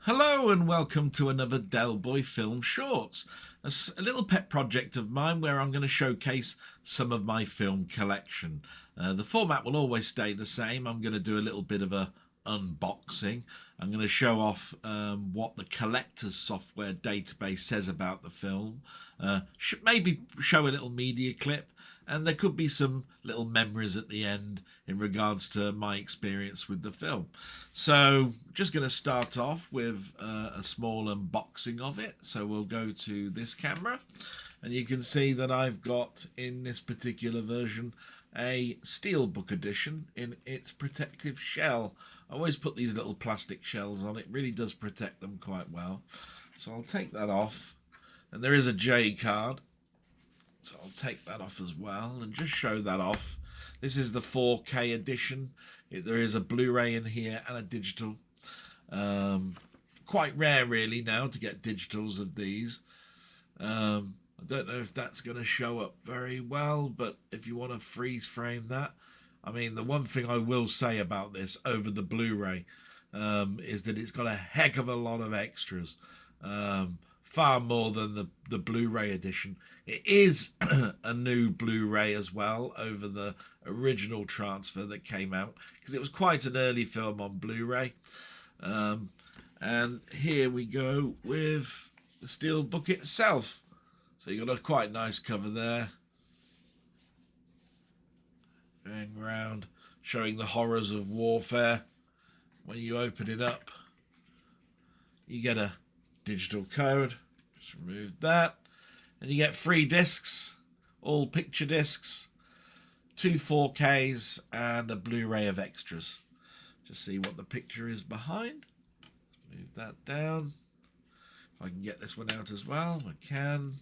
Hello and welcome to another Delboy Film Shorts, a little pet project of mine where I'm going to showcase some of my film collection. The format will always stay the same. I'm going to do a little bit of a unboxing. I'm going to show off what the Collectorz Software Database says about the film. Maybe show a little media clip, and there could be some little memories at the end in regards to my experience with the film. So just going to start off with a small unboxing of it. So we'll go to this camera, and you can see that I've got in this particular version a steelbook edition in its protective shell. I always put these little plastic shells on. It really does protect them quite well. So I'll take that off, and there is a J card. So I'll take that off as well and just show that off. This is the 4K edition. There is a Blu-ray in here and a digital. Quite rare really now to get digitals of these. I don't know if that's going to show up very well, but if you want to freeze frame that. I mean, the one thing I will say about this over the Blu-ray is that it's got a heck of a lot of extras. Far more than the Blu-ray edition. It is a new Blu-ray as well over the original transfer that came out, because it was quite an early film on Blu-ray. And here we go with the steelbook itself. So you've got a quite nice cover there, going around showing the horrors of warfare. When you open it up, you get a digital code. Just remove that, and you get 3 discs, all picture discs, 2 4Ks and a Blu-ray of extras. Just see what the picture is behind. Move that down. If I can get this one out as well, I can.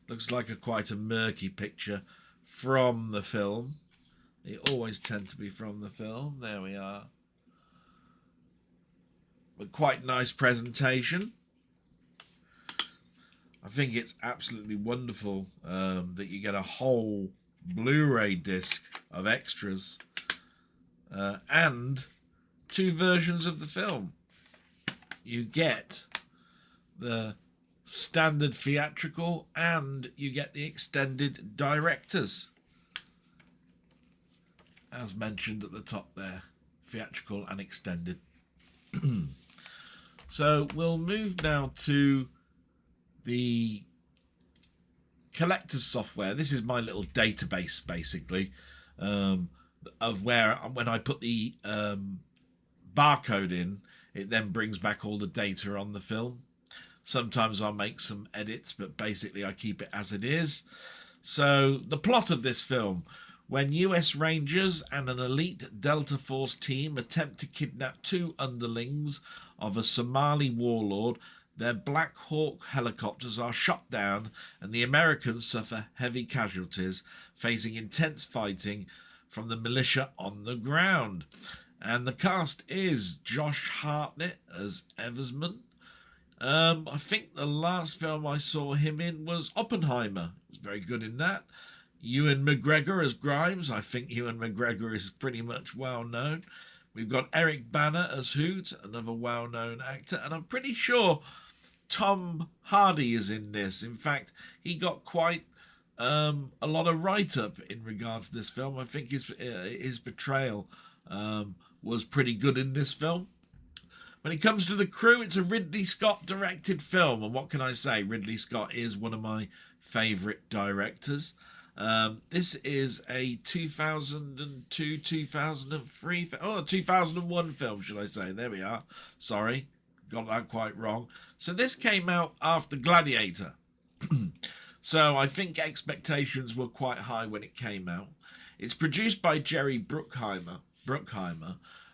Looks like quite a murky picture from the film. They always tend to be from the film. There we are. But quite nice presentation. I think it's absolutely wonderful that you get a whole Blu-ray disc of extras and 2 versions of the film. You get the standard theatrical and you get the extended directors. As mentioned at the top there, theatrical and extended. So we'll move now to the Collectorz Software. This is my little database, basically, of where when I put the barcode in, it then brings back all the data on the film. Sometimes I'll make some edits, but basically I keep it as it is. So the plot of this film: when US Rangers and an elite Delta Force team attempt to kidnap 2 underlings of a Somali warlord, their Black Hawk helicopters are shot down and the Americans suffer heavy casualties, facing intense fighting from the militia on the ground. And the cast is Josh Hartnett as Eversman. I think the last film I saw him in was Oppenheimer. He was very good in that. Ewan McGregor as Grimes. I think Ewan McGregor is pretty much well known. We've got Eric Bana as Hoot, another well-known actor, and I'm pretty sure Tom Hardy is in this. In fact, he got quite a lot of write-up in regards to this film. I think his portrayal was pretty good in this film. When it comes to the crew, it's a Ridley Scott directed film, and what can I say? Ridley Scott is one of my favourite directors. This is a 2002, 2003, 2001 film, should I say. There we are. Sorry, got that quite wrong. So this came out after Gladiator. So I think expectations were quite high when it came out. It's produced by Jerry Bruckheimer,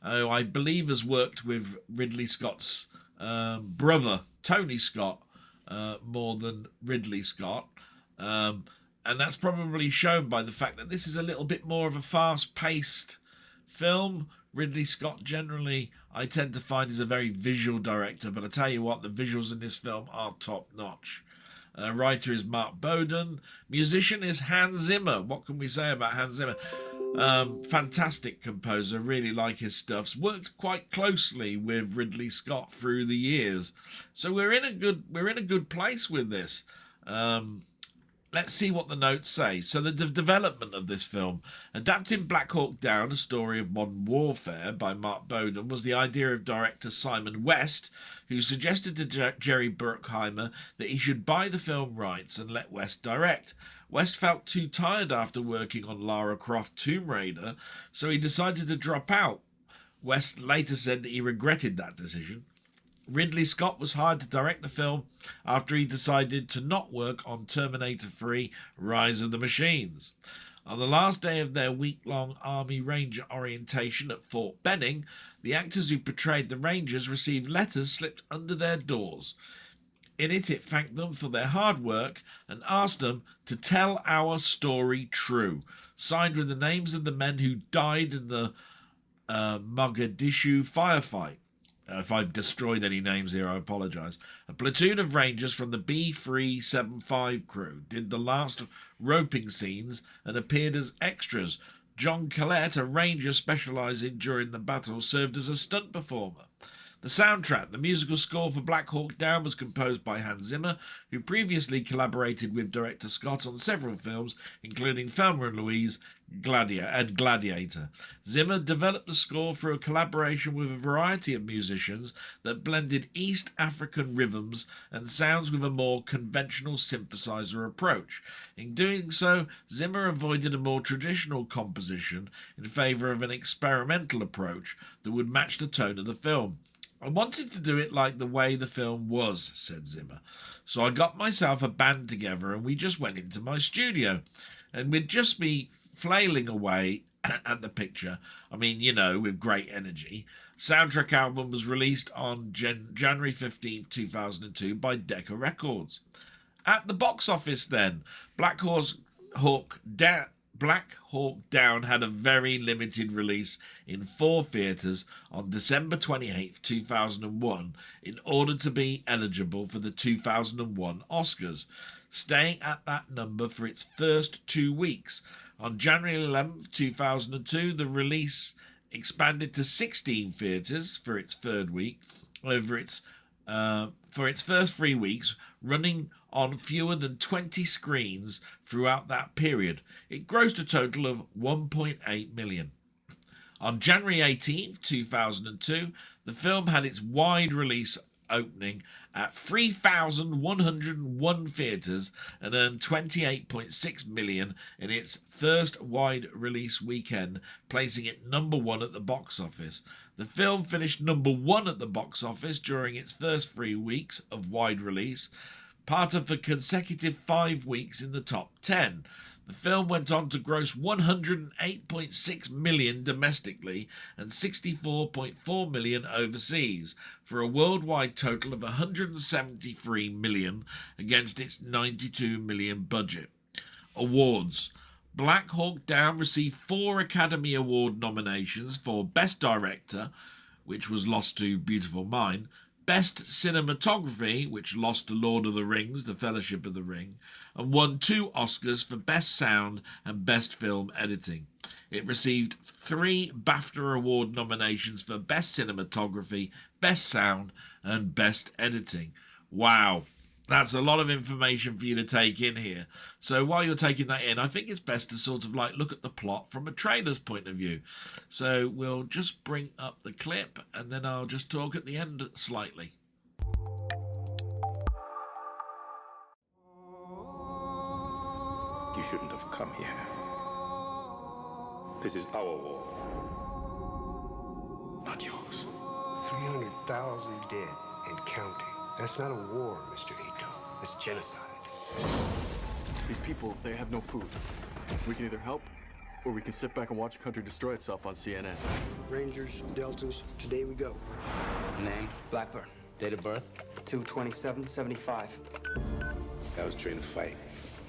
who I believe has worked with Ridley Scott's brother, Tony Scott, more than Ridley Scott. And that's probably shown by the fact that this is a little bit more of a fast-paced film. Ridley Scott generally, I tend to find, is a very visual director, but I tell you what, the visuals in this film are top-notch. Writer is Mark Bowden. Musician is Hans Zimmer. What can we say about Hans Zimmer? Fantastic composer, really like his stuffs. Worked quite closely with Ridley Scott through the years, so we're in a good place with this. Let's see what the notes say. So the development of this film, adapting Black Hawk Down, a story of modern warfare by Mark Bowden, was the idea of director Simon West, who suggested to Jerry Bruckheimer that he should buy the film rights and let West direct. West felt too tired after working on Lara Croft Tomb Raider, so he decided to drop out. West later said that he regretted that decision. Ridley Scott was hired to direct the film after he decided to not work on Terminator 3 Rise of the Machines. On the last day of their week-long Army Ranger orientation at Fort Benning, the actors who portrayed the Rangers received letters slipped under their doors. In it thanked them for their hard work and asked them to tell our story true, signed with the names of the men who died in the Mogadishu firefight. If I've destroyed any names here, I apologise. A platoon of Rangers from the B375 crew did the last roping scenes and appeared as extras. John Collette, a Ranger specialising during the battle, served as a stunt performer. The soundtrack, the musical score for Black Hawk Down, was composed by Hans Zimmer, who previously collaborated with director Scott on several films, including Thelma and Louise and Gladiator. Zimmer developed the score through a collaboration with a variety of musicians that blended East African rhythms and sounds with a more conventional synthesizer approach. In doing so, Zimmer avoided a more traditional composition in favour of an experimental approach that would match the tone of the film. I wanted to do it like the way the film was, said Zimmer. So I got myself a band together and we just went into my studio. And we'd just be flailing away at the picture. I mean, you know, with great energy. Soundtrack album was released on January 15th, 2002 by Decca Records. At the box office then, Black Hawk Down had a very limited release in 4 theatres on December 28, 2001 in order to be eligible for the 2001 Oscars, staying at that number for its first 2 weeks. On January 11, 2002, the release expanded to 16 theatres for its third week, for its first 3 weeks, running on fewer than 20 screens throughout that period. It grossed a total of $1.8 million. On January 18, 2002, the film had its wide release opening at 3,101 theatres and earned $28.6 million in its first wide release weekend, placing it number 1 at the box office. The film finished number 1 at the box office during its first 3 weeks of wide release, part of a consecutive 5 weeks in the top 10. The film went on to gross $108.6 million domestically and $64.4 million overseas, for a worldwide total of $173 million against its $92 million budget. Awards. Black Hawk Down received 4 Academy Award nominations for Best Director, which was lost to Beautiful Mind, Best Cinematography, which lost to Lord of the Rings, The Fellowship of the Ring, and won 2 Oscars for Best Sound and Best Film Editing. It received 3 BAFTA Award nominations for Best Cinematography, Best Sound, and Best Editing. Wow. That's a lot of information for you to take in here. So while you're taking that in, I think it's best to sort of like look at the plot from a trailer's point of view. So we'll just bring up the clip and then I'll just talk at the end slightly. You shouldn't have come here. This is our war, not yours. 300,000 dead and counting. That's not a war, Mr. Ito. It's genocide. These people, they have no food. We can either help, or we can sit back and watch a country destroy itself on CNN. Rangers, Deltas, today we go. Name? Blackburn. Date of birth? 2/27/75. I was trained to fight.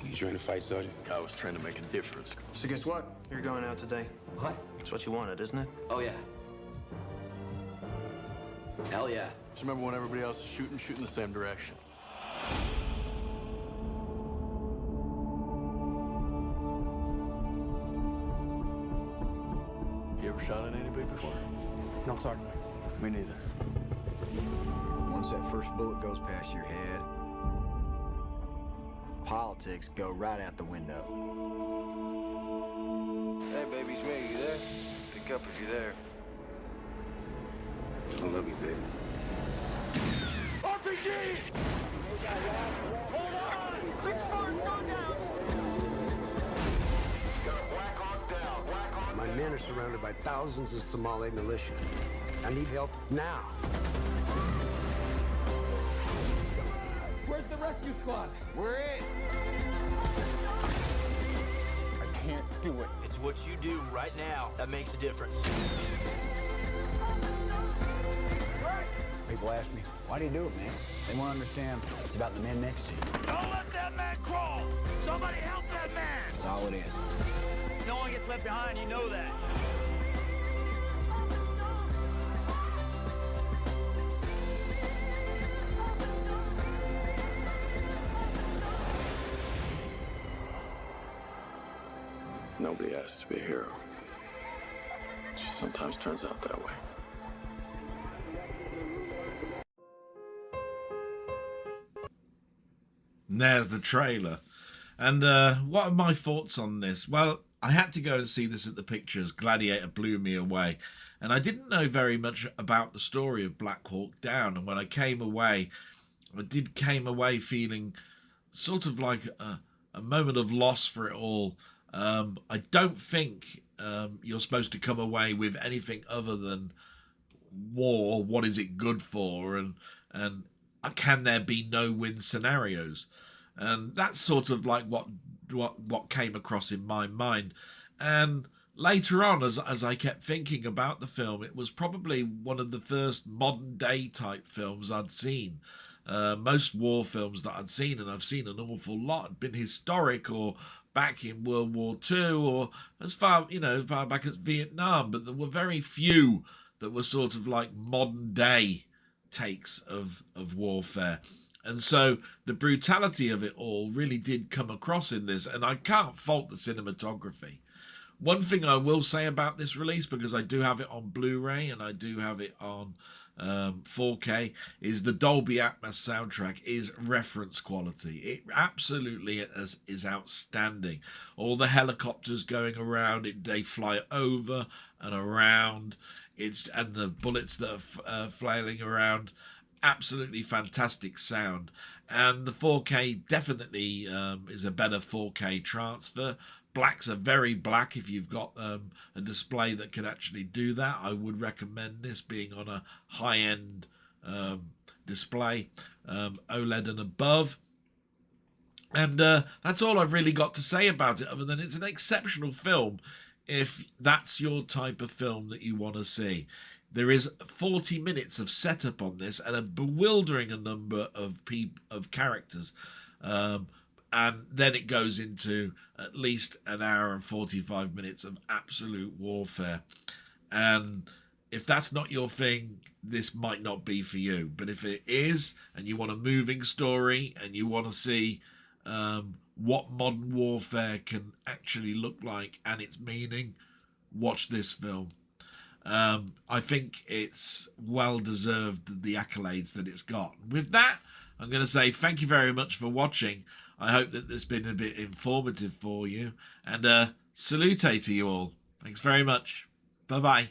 Were you trained to fight, Sergeant? I was trying to make a difference. So guess what? You're going out today. What? It's what you wanted, isn't it? Oh, yeah. Hell yeah. Just remember when everybody else is shooting, shoot in the same direction. Sergeant. Me neither. Once that first bullet goes past your head, politics go right out the window. Hey, baby, it's me. You there? Pick up if you're there. I love you, baby. My men are surrounded by thousands of Somali militia. I need help now. Where's the rescue squad? We're in. I can't do it. It's what you do right now that makes a difference. People ask me, why do you do it, man? They want to understand it's about the men next to you. Don't let that man crawl! Somebody help that man! That's all it is. No one gets left behind, you know that. Nobody has to be a hero. It just sometimes turns out that way. And there's the trailer. And what are my thoughts on this? Well, I had to go and see this at the pictures. Gladiator blew me away. And I didn't know very much about the story of Black Hawk Down. And when I came away, came away feeling sort of like a moment of loss for it all. I don't think you're supposed to come away with anything other than war. What is it good for? And can there be no-win scenarios? And that's sort of like what came across in my mind. And later on, as I kept thinking about the film, it was probably one of the first modern-day type films I'd seen. Most war films that I'd seen, and I've seen an awful lot, had been historic or back in World War II or as far back as Vietnam, but there were very few that were sort of like modern day takes of warfare. And so the brutality of it all really did come across in this, and I can't fault the cinematography. One thing I will say about this release, because I do have it on Blu-ray and I do have it on 4K, is the Dolby Atmos soundtrack is reference quality. It absolutely is outstanding. All the helicopters going around, they fly over and around. And the bullets that are flailing around, absolutely fantastic sound. And the 4K definitely is a better 4K transfer. Blacks are very black. If you've got a display that can actually do that, I would recommend this being on a high-end display, OLED and above. And that's all I've really got to say about it, other than it's an exceptional film if that's your type of film that you want to see. There is 40 minutes of setup on this and a bewildering number of characters. And then it goes into at least an hour and 45 minutes of absolute warfare. And if that's not your thing, this might not be for you. But if it is, and you want a moving story, and you want to see what modern warfare can actually look like and its meaning, watch this film. I think it's well deserved the accolades that it's got. With that, I'm going to say thank you very much for watching. I hope that this has been a bit informative for you. And salute to you all. Thanks very much. Bye-bye.